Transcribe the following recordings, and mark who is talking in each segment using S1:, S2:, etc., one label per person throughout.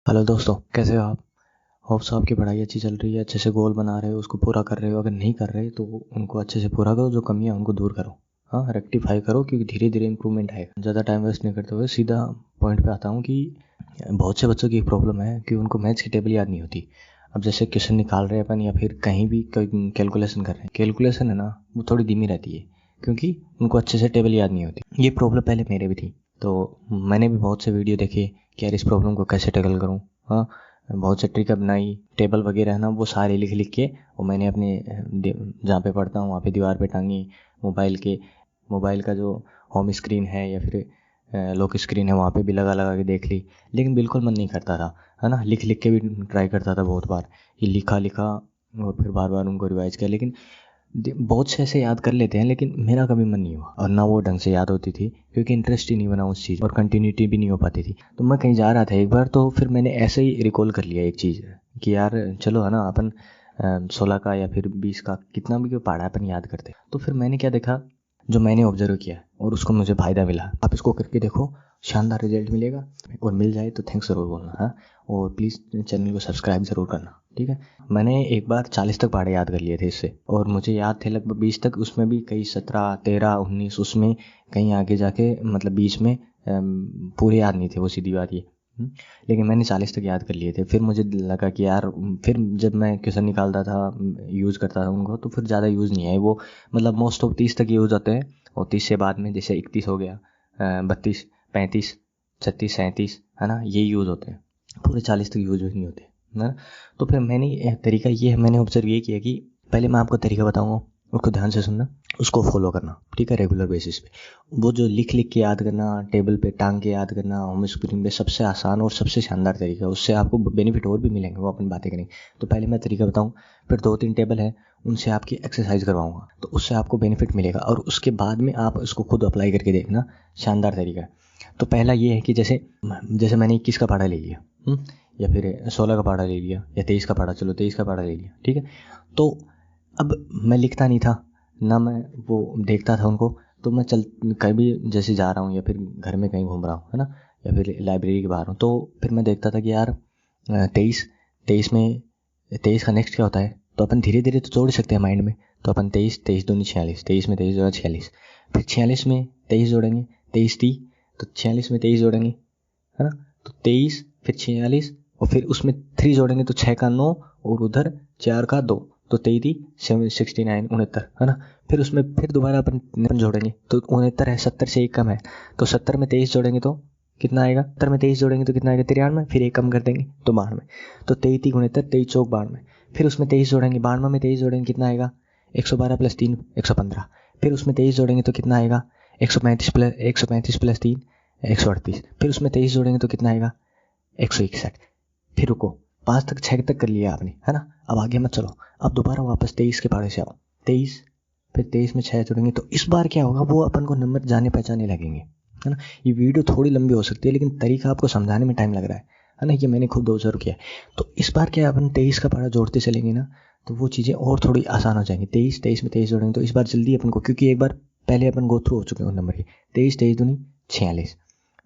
S1: Hello दोस्तों, कैसे हो आप। होप्स आपकी पढ़ाई अच्छी चल रही है, अच्छे से गोल बना रहे हो, उसको पूरा कर रहे हो। अगर नहीं कर रहे तो उनको अच्छे से पूरा करो, जो कमियां उनको दूर करो। हाँ, रेक्टिफाई करो, क्योंकि धीरे धीरे इंप्रूवमेंट आएगा। ज़्यादा टाइम वेस्ट नहीं करते हुए सीधा पॉइंट पे आता हूँ कि बहुत से बच्चों की एक प्रॉब्लम है कि उनको मैथ्स की टेबल याद नहीं होती। अब जैसे क्वेश्चन निकाल रहे हैं अपन, या फिर कहीं भी कैलकुलेशन कर रहे हैं, कैलकुलेशन है ना, वो थोड़ी धीमी रहती है क्योंकि उनको अच्छे से टेबल याद नहीं होती। ये प्रॉब्लम पहले मेरे भी थी, तो मैंने भी बहुत से वीडियो देखे कि यार इस प्रॉब्लम को कैसे टैकल करूँ। हाँ, बहुत से ट्रिक अपनाई, टेबल वगैरह है ना, वो सारे लिख लिख के वो मैंने अपने जहाँ पे पढ़ता हूँ वहाँ पे दीवार पे टांगी। मोबाइल का जो होम स्क्रीन है या फिर लॉक स्क्रीन है, वहाँ पे भी लगा लगा के देख ली। लेकिन बिल्कुल मन नहीं करता था, है ना। लिख लिख के भी ट्राई करता था बहुत बार, ये लिखा लिखा और फिर बार बार उनको रिवाइज किया। लेकिन बहुत से ऐसे याद कर लेते हैं, लेकिन मेरा कभी मन नहीं हुआ, और ना वो ढंग से याद होती थी क्योंकि इंटरेस्ट ही नहीं बना उस चीज़, और कंटिन्यूटी भी नहीं हो पाती थी। तो मैं कहीं जा रहा था एक बार, तो फिर मैंने ऐसे ही रिकॉल कर लिया एक चीज़ कि यार चलो, है ना, अपन 16 का या फिर 20 का कितना भी पढ़ा है अपन याद करते। तो फिर मैंने क्या देखा, जो मैंने ऑब्जर्व किया और उसको मुझे फ़ायदा मिला। आप इसको करके देखो, शानदार रिजल्ट मिलेगा। और मिल जाए तो थैंक्स ज़रूर बोलना, हाँ। और प्लीज़ चैनल को सब्सक्राइब ज़रूर करना, ठीक है। मैंने एक बार 40 तक पहाड़े याद कर लिए थे इससे, और मुझे याद थे लगभग 20 तक। उसमें भी कई 17, 13, 19, उसमें कहीं आगे जाके मतलब बीच में पूरे याद नहीं थे, वो सीधी बात ये। लेकिन मैंने 40 तक याद कर लिए थे। फिर मुझे लगा कि यार, फिर जब मैं क्वेश्चन निकालता था, यूज़ करता था उनको, तो फिर ज़्यादा यूज़ नहीं है वो। मतलब मोस्ट ऑफ 30 तक यूज़ होते हैं, और 30 से बाद में जैसे 31 हो गया, 32, 35, 36, 37, है ना, ये यूज़ होते हैं। पूरे 40 तक यूज़ नहीं होते, है ना। तो फिर मैंने तरीका ये है, मैंने ऑब्जर्व ये किया कि पहले मैं आपको तरीका बताऊंगा, उसको ध्यान से सुनना, उसको फॉलो करना, ठीक है, रेगुलर बेसिस पे। वो जो लिख लिख के याद करना, टेबल पे टांग के याद करना, होम स्क्रीन पे, सबसे आसान और सबसे शानदार तरीका है। उससे आपको बेनिफिट और भी मिलेंगे, वो अपन बातें करेंगे। तो पहले मैं तरीका बताऊँ, फिर 2-3 टेबल है, उनसे आपकी एक्सरसाइज करवाऊंगा, तो उससे आपको बेनिफिट मिलेगा। और उसके बाद में आप उसको खुद अप्लाई करके देखना, शानदार तरीका है। तो पहला ये है कि जैसे जैसे मैंने 21 का पढ़ा ले लिया, या फिर 16 का पढ़ा ले लिया, या 23 का पढ़ा, चलो 23 का पढ़ा ले लिया, ठीक है। तो अब मैं लिखता नहीं था, ना मैं वो देखता था उनको। तो मैं चल कहीं भी जैसे जा रहा हूँ, या फिर घर में कहीं घूम रहा हूँ, है ना, या फिर लाइब्रेरी के बाहर हूँ, तो फिर मैं देखता था कि यार 23, 23 में 23 का नेक्स्ट क्या होता है। तो अपन धीरे धीरे तो जोड़ सकते हैं माइंड में। तो अपन 23, 23 दूनी 46, 23 में 23 जोड़ा 46, फिर 46 में 23 जोड़ेंगे, 23 ती, तो 46 में 23 जोड़ेंगे, है ना। तो 23, फिर 46, और फिर उसमें 3 जोड़ेंगे तो 6 का 9, और उधर 4 का 2, तो 33, 69, 69, है ना। फिर उसमें फिर दोबारा अपन जोड़ेंगे, तो 69 है, 70 से एक कम है, तो 70 में 23 जोड़ेंगे तो कितना आएगा, 70 में 23 जोड़ेंगे तो कितना आएगा, 93, फिर एक कम कर देंगे तो 92, तो 33, 69, 23 चौक 92, फिर उसमें 23 जोड़ेंगे, 92 में 23 जोड़ेंगे कितना आएगा, 112 प्लस 3, 115, फिर उसमें 23 जोड़ेंगे तो कितना आएगा, 135 प्लस 3, 138, फिर उसमें 23 जोड़ेंगे तो कितना आएगा, 161। फिर रुको, 5 तक 6 तक कर लिया आपने, है ना। अब आगे मत चलो, अब दोबारा वापस 23 के पारे से आओ, 23, फिर 23 में 6 जोड़ेंगे, तो इस बार क्या होगा, वो अपन को नंबर जाने पहचाने लगेंगे, है ना। ये वीडियो थोड़ी लंबी हो सकती है, लेकिन तरीका आपको समझाने में टाइम लग रहा है ना। ये मैंने खुद ऑब्जर्व किया। तो इस बार क्या, अपन 23 का पारा जोड़ते चलेंगे ना, तो वो चीज़ें और थोड़ी आसान हो जाएंगी। 23 में 23 जोड़ेंगे तो इस बार जल्दी अपन को, क्योंकि एक बार पहले अपन गो थ्रू हो चुके हैं उन नंबर के। 23, 23 दूनी 46,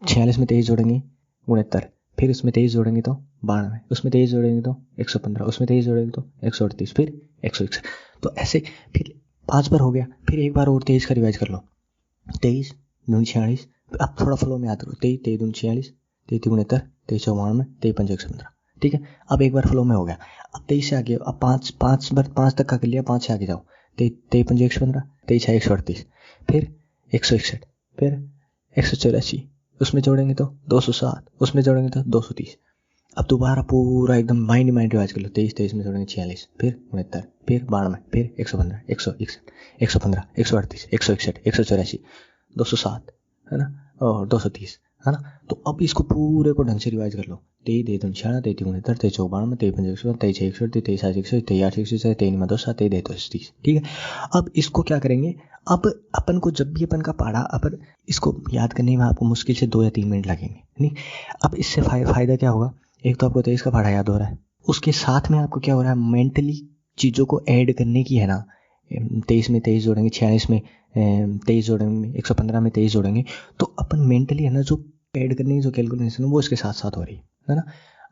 S1: 46 में 23 जोड़ेंगे 69, फिर उसमें 23 जोड़ेंगे तो 92, उसमें 23 जोड़ेंगे तो 115, उसमें 23 जोड़ेंगे तो 138, फिर 161। तो ऐसे फिर 5 बार हो गया, फिर एक बार और 23 का रिवाइज कर लो। 23 दूनी 46, अब थोड़ा फ्लो में याद करो, 23, 23 दूनी 46, 23 69, 23 94, 23 5 115, ठीक है। अब एक बार फ्लो में हो गया। अब 23 से आगे, अब 5 तक का कर लिया, 5 से आगे जाओ, 23 5 115, 23 6 138, फिर 161, फिर 184, उसमें जोड़ेंगे तो 207, उसमें जोड़ेंगे तो 230। अब दोबारा पूरा एकदम माइंड रिवाइज कर लो। 23 में जोड़ेंगे 46, फिर 69, फिर 92, फिर 115, 161, 115, 138, 161, 184, 207, है ना, और 230, है ना। तो अब इसको पूरे को ढंग से रिवाइज कर लो। 23 दूनी 46, 23 69, 23 चौक 92, 23 5 115, 23 6 61, 23 7 61, 23 8 61, 23 9 2 7, 23 2 30, ठीक है। अब इसको क्या करेंगे, अब अपन को जब भी अपन का पढ़ा, अपन इसको याद करने में आपको मुश्किल से 2 या 3 मिनट लगेंगे, नहीं। अब इससे फ़ायदा क्या होगा, एक तो आपको 23 का पढ़ा याद हो रहा है, उसके साथ में आपको क्या हो रहा है, मेंटली चीज़ों को ऐड करने की है ना। 23 में 23 जोड़ेंगे, 46 में 23 जोड़ेंगे, 115 में 23 जोड़ेंगे, तो अपन मेंटली है ना, जो ऐड करने की जो कैलकुलेशन है वो इसके साथ साथ हो रही है ना।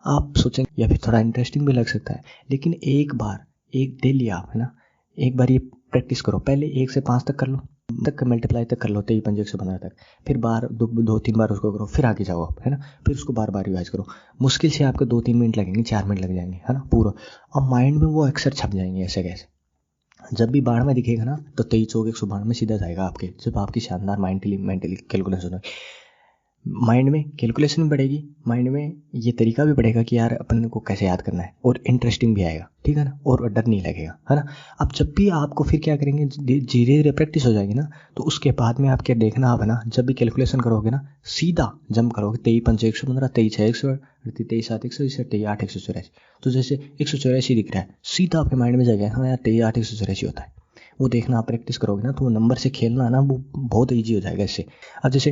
S1: आप सोचेंगे या फिर थोड़ा इंटरेस्टिंग भी लग सकता है, लेकिन एक बार, एक डेली आप है ना, एक बार ये प्रैक्टिस करो। पहले 1 से 5 तक कर लो, तक मल्टीप्लाई तक कर लो, 23, 5, 115 तक। फिर बार 2-3 बार उसको करो, फिर आगे जाओ आप, है ना। फिर उसको बार बार रिवाइज करो। मुश्किल से आपको 2-3 मिनट लगेंगे, 4 मिनट लग जाएंगे, है ना पूरा। और माइंड में वो अक्सर छप जाएंगे ऐसे कैसे। जब भी बाढ़ में दिखेगा ना तो 23 चौक 192 में सीधा जाएगा आपके, जब आपकी शानदार मेंटली कैलकुलेशन हो। माइंड में कैलकुलेशन भी बढ़ेगी, माइंड में ये तरीका भी बढ़ेगा कि यार अपन को कैसे याद करना है, और इंटरेस्टिंग भी आएगा, ठीक है ना, और डर नहीं लगेगा, है ना। अब जब भी आपको फिर क्या करेंगे, धीरे धीरे प्रैक्टिस हो जाएगी ना, तो उसके बाद में आप क्या देखना, आप है ना जब भी कैलकुलेशन करोगे ना, सीधा जंप करोगे 23, 5, 115, 23, 6, 138, 23, 7, 120, 23, 8, 184। तो जैसे 184 दिख रहा है, सीधा आपके माइंड में जाएगा, हाँ यार 23, 8, 184 होता है। वो देखना, आप प्रैक्टिस करोगे ना तो वो नंबर से खेलना ना वो बहुत ईजी हो जाएगा इससे। अब जैसे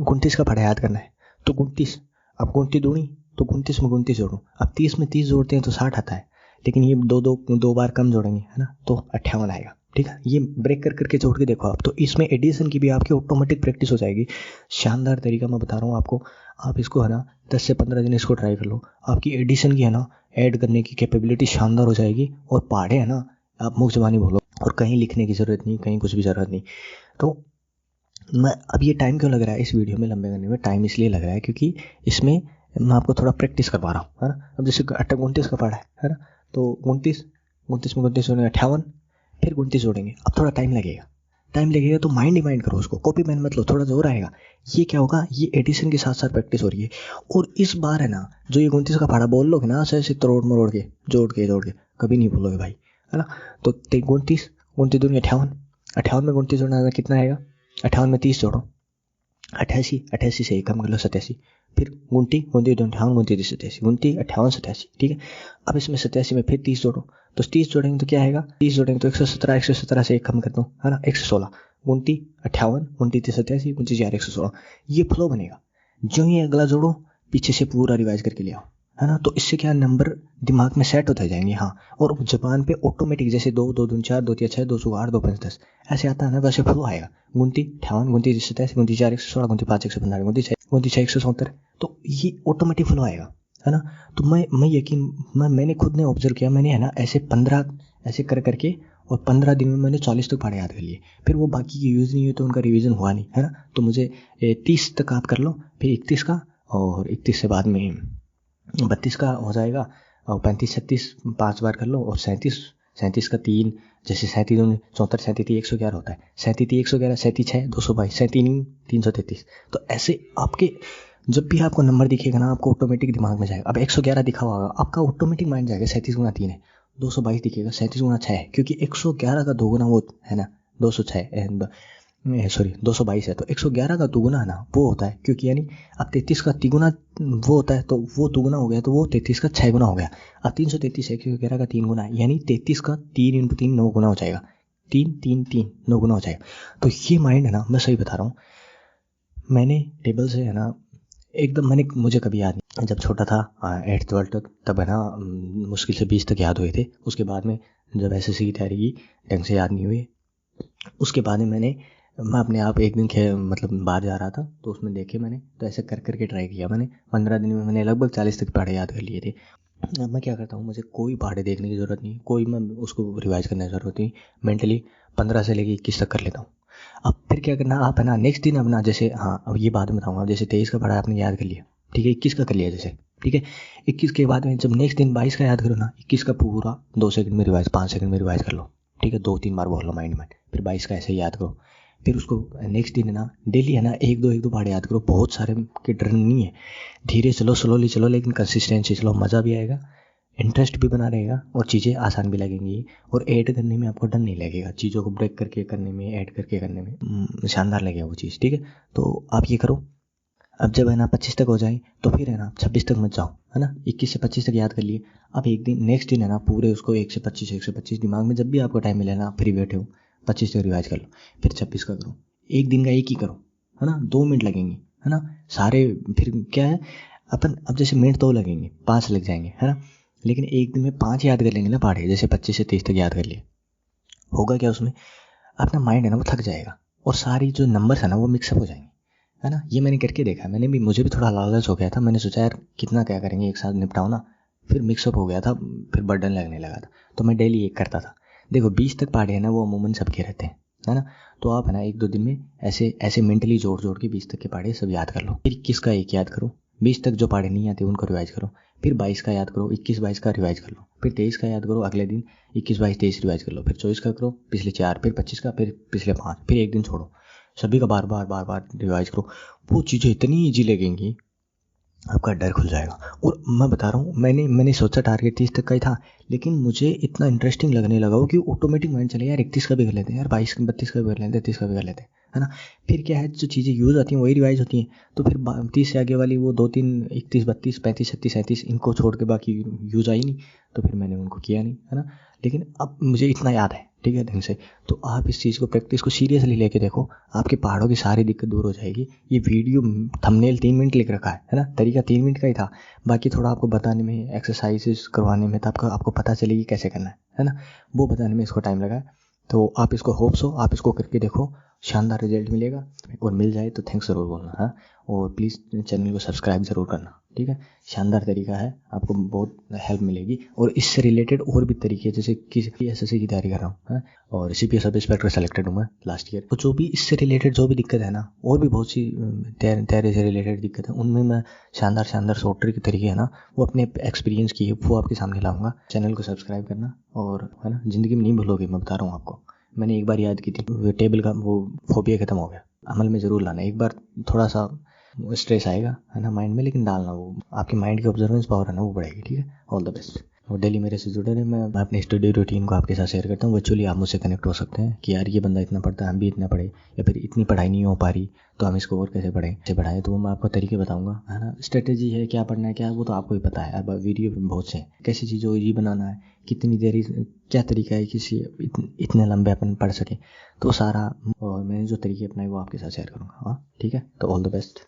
S1: 29 का पढ़ा याद करना है तो 29, अब 29 दूनी तो 29 में 29 जोड़ो। अब 30 में 30 जोड़ते हैं तो 60 आता है, लेकिन ये दो बार कम जोड़ेंगे, है ना, तो 58 आएगा, ठीक है। ये ब्रेक कर करके जोड़ के देखो आप, तो इसमें एडिशन की भी आपकी ऑटोमेटिक प्रैक्टिस हो जाएगी। शानदार तरीका मैं बता रहा हूँ आपको, आप इसको है ना 10 से 15 दिन इसको ट्राई कर लो, आपकी एडिशन की है ना ऐड करने की कैपेबिलिटी शानदार हो जाएगी। और पहाड़े है ना आप मुख जबानी बोलो, और कहीं लिखने की ज़रूरत नहीं, कहीं कुछ भी ज़रूरत नहीं। तो मैं अब ये टाइम क्यों लग रहा है इस वीडियो में लंबे करने में, टाइम इसलिए लग रहा है क्योंकि इसमें मैं आपको थोड़ा प्रैक्टिस करवा रहा हूँ, है ना। अब जैसे 29 का पढ़ा है ना, तो 29 में 29 जोड़ेंगे 58, फिर 29 जोड़ेंगे। अब थोड़ा टाइम लगेगा तो माइंड ही माइंड करो उसको, कॉपी पेन मत लो, थोड़ा जोर आएगा। ये क्या होगा, ये एडिशन के साथ साथ प्रैक्टिस हो रही है। और इस बार है ना जो ये 29 का पढ़ा बोल लोगे ना, ऐसे तोड़ मरोड़ के जोड़ के कभी नहीं बोलोगे भाई, है ना। तो 29 दूनी 58, 58 में 29 जोड़ना कितना आएगा, 58 में 30 जोड़ो 88 से एक कम कर लो 87, फिर 29 28 87 29 58 87, ठीक है। अब इसमें 87 में फिर 30 जोड़ो, तो 30 जोड़ेंगे तो क्या आएगा, 30 जोड़ेंगे तो 117 से एक कम कर दो, है ना, 116, 29 58 29 87 29 4 116। ये फ्लो बनेगा। जो ही अगला जोड़ो पीछे से पूरा रिवाइज करके ले आओ, है ना। तो इससे क्या नंबर दिमाग में सेट होते जाएंगे, हाँ। और जबान पे ऑटोमेटिक जैसे 2 2 दूनी 4 2 3 6 2 8 2 5 10 ऐसे आता है ना, वैसे फ्लो आएगा। 29 58 29 87 29 4 116 29 5 115 29 6 170, तो ये ऑटोमेटिक फ्लो आएगा, है ना। तो मैंने खुद ने ऑब्जर्व किया, मैंने है ना ऐसे 15 ऐसे कर करके, और 15 दिन में मैंने 40 तक पढ़े याद कर लिए। फिर वो बाकी के यूज़ नहीं हुए तो उनका रिवीजन हुआ नहीं, है ना। तो मुझे 30 तक आप कर लो, फिर 31 का, और 31 से बाद में 32 का हो जाएगा, और 35 36 5 बार कर लो, और 37 का 3, जैसे 37 34 37 111 होता है, 37 111 37 6 222 37 333। तो ऐसे आपके जब भी आपको नंबर दिखेगा ना, आपको ऑटोमेटिक दिमाग में जाएगा। अब 111 दिखा हुआ होगा, आपका ऑटोमेटिक माइंड जाएगा 37 गुना 3 है, 222 दिखेगा 37 गुना 6 है, क्योंकि 111 का 2 गुना वो है ना 206 सॉरी 222 है, तो 111 का दुगुना है ना वो होता है, क्योंकि यानी अब 33 का तिगुना वो होता है, तो वो दुगुना हो गया, तो वो 33 का 6 गुना हो गया। अब 333 है, 111 का 3 गुना है, यानी 33 का 3 × 3 9 गुना हो जाएगा, 3 3 3 9 गुना हो जाएगा। तो ये माइंड है ना, मैं सही बता रहा हूँ, मैंने टेबल से है ना एकदम मुझे कभी याद नहीं, जब छोटा था 8th 12th तक, तब है ना मुश्किल से 20 तक याद हुए थे। उसके बाद में जब SSC की तैयारी की, ढंग से याद नहीं हुए। उसके बाद में मैं अपने आप एक दिन मतलब बाहर जा रहा था, तो उसमें देखे मैंने, तो ऐसे कर करके ट्राई किया मैंने। 15 दिन में मैंने लगभग 40 तक पहाड़े याद कर लिए थे। अब मैं क्या करता हूँ, मुझे कोई पहाड़े देखने की ज़रूरत नहीं, कोई मैं उसको रिवाइज करने की ज़रूरत नहीं, मेंटली 15 से लेके 21 तक कर लेता हूँ। अब फिर क्या करना, आप है ना नेक्स्ट दिन अपना, जैसे हाँ अब ये बाद में बताऊँगा, जैसे 23 का पढ़ा आपने याद कर लिया, ठीक है, 21 का कर लिया जैसे, ठीक है। 21 के बाद में जब नेक्स्ट दिन 22 का याद करो ना, 21 का पूरा 2 सेकंड में रिवाइज, 5 सेकंड में रिवाइज कर लो, ठीक है, 2-3 बार बोल लो माइंड में। फिर 22 का ऐसे ही याद करो, फिर उसको नेक्स्ट दिन है ना डेली है ना 1-2 पहाड़े याद करो। बहुत सारे के डर नहीं है, धीरे चलो, स्लोली चलो, लेकिन कंसिस्टेंसी चलो, मज़ा भी आएगा, इंटरेस्ट भी बना रहेगा, और चीज़ें आसान भी लगेंगी, और ऐड करने में आपको डर नहीं लगेगा, चीज़ों को ब्रेक करके करने में, ऐड करके करने में शानदार लगेगा वो चीज़, ठीक है। तो आप ये करो। अब जब है ना 25 तक हो जाए, तो फिर है ना 26 तक मत जाओ, है ना, 21 से 25 तक याद कर लिए। अब एक दिन नेक्स्ट दिन है ना पूरे उसको 1 से 25 दिमाग में, जब भी आपको टाइम मिले ना, फ्री बैठे हो, 25 तक रिवाइज कर लो, फिर 26 का करो। एक दिन का एक ही करो, है ना, 2 मिनट लगेंगे, है ना सारे। फिर क्या है, अपन अब जैसे मिनट 2 लगेंगे, 5 लग जाएंगे, है ना, लेकिन एक दिन में 5 याद कर लेंगे ना पहाड़े, जैसे 25 से 30 तक याद कर लिए। होगा क्या उसमें, अपना माइंड है ना वो थक जाएगा, और सारी जो नंबर्स है ना वो मिक्सअप हो जाएंगे, है ना। ये मैंने करके देखा, मैंने भी, मुझे भी थोड़ा लालच हो गया था, मैंने सोचा यार कितना क्या करेंगे, एक साथ निपटाओ ना, फिर मिक्सअप हो गया था, फिर बर्डन लगने लगा था, तो मैं डेली एक करता था। देखो 20 तक पहाड़े हैं ना, वो अमूमन सबके रहते हैं, है ना। तो आप है ना 1-2 दिन में ऐसे ऐसे मेंटली जोड़ जोड़ के 20 तक के पहाड़े सब याद कर लो। फिर 21 का एक याद करो, 20 तक जो पहाड़े नहीं आते उनको रिवाइज करो, फिर 22 का याद करो, 21-22 का रिवाइज कर लो, फिर 23 का याद करो, अगले दिन 21-22-23 रिवाइज कर लो, फिर 24 का करो, पिछले 4, फिर 25 का, फिर पिछले 5, फिर एक दिन छोड़ो, सभी का बार बार बार बार रिवाइज करो। वो चीज़ें इतनी ईजी लगेंगी, आपका डर खुल जाएगा। और मैं बता रहा हूँ, मैंने सोचा टारगेट 30 तक का ही था, लेकिन मुझे इतना इंटरेस्टिंग लगने लगा वो कि ऑटोमेटिक माइंड चले यार 31 का भी कर लेते हैं, यार 22-32 का भी कर लेते हैं, 30 का भी कर लेते हैं, है ना। फिर क्या है, जो चीज़ें यूज़ आती हैं वही रिवाइज होती हैं, तो फिर 30 से आगे वाली वो 2-3, 31-32-35-36-37 इनको छोड़ के बाकी यूज़ आई नहीं, तो फिर मैंने उनको किया नहीं, है ना। लेकिन अब मुझे इतना याद है, ठीक है, ढंग से। तो आप इस चीज़ को, प्रैक्टिस को सीरियसली लेके देखो, आपके पहाड़ों की सारी दिक्कत दूर हो जाएगी। ये वीडियो थंबनेल 3 मिनट लिख रखा है ना, तरीका 3 मिनट का ही था, बाकी थोड़ा आपको बताने में, एक्सरसाइजेस करवाने में, तो आपको पता चलेगी कैसे करना है ना, वो बताने में इसको टाइम लगा है। तो आप इसको, होप्स हो आप इसको करके देखो, शानदार रिजल्ट मिलेगा, और मिल जाए तो थैंक्स ज़रूर बोलना, हाँ। और प्लीज़ चैनल को सब्सक्राइब ज़रूर करना, ठीक है। शानदार तरीका है, आपको बहुत हेल्प मिलेगी। और इससे रिलेटेड और भी तरीके, जैसे किसी एसएससी की तैयारी कर रहा हूँ, हाँ, और सीपीएस सब इंस्पेक्टर सेलेक्टेड हूँ मैं लास्ट ईयर, तो जो भी इससे रिलेटेड जो भी दिक्कत है ना, और भी बहुत सी तैयारी से रिलेटेड दिक्कत है, उनमें मैं शानदार शानदार शॉर्ट ट्रिक के तरीके है ना, वो अपने एक्सपीरियंस की वो आपके सामने लाऊंगा। चैनल को सब्सक्राइब करना, और है ना, ज़िंदगी में नहीं भूलोगे, मैं बता रहा हूँ आपको। मैंने एक बार याद की थी, टेबल का वो फोबिया खत्म हो गया। अमल में ज़रूर लाना, एक बार थोड़ा सा स्ट्रेस आएगा, है ना, माइंड में, लेकिन डालना, वो आपकी माइंड की ऑब्जर्वेंस पावर है ना, वो बढ़ेगी, ठीक है। All the best. और डेली मेरे से जुड़े रहे, मैं अपने स्टडी रूटीन को आपके साथ शेयर करता हूँ। वर्चुअली आप मुझसे कनेक्ट हो सकते हैं कि यार ये बंदा इतना पढ़ता है, हम भी इतना पढ़े, या फिर इतनी पढ़ाई नहीं हो पा रही, तो हम इसको और कैसे बढ़ाएं, तो वो मैं आपको तरीके बताऊंगा, है ना। स्ट्रेटेजी है, क्या पढ़ना है, क्या, वो तो आपको ही पता है। अब वीडियो बहुत से कैसी चीज़ों को ईजी बनाना है, कितनी देरी, क्या तरीका है किसी इतने लंबे अपन पढ़ सके, तो सारा, और मैंने जो तरीके अपनाए वो आपके साथ शेयर करूँगा, हाँ, ठीक है। तो ऑल द बेस्ट।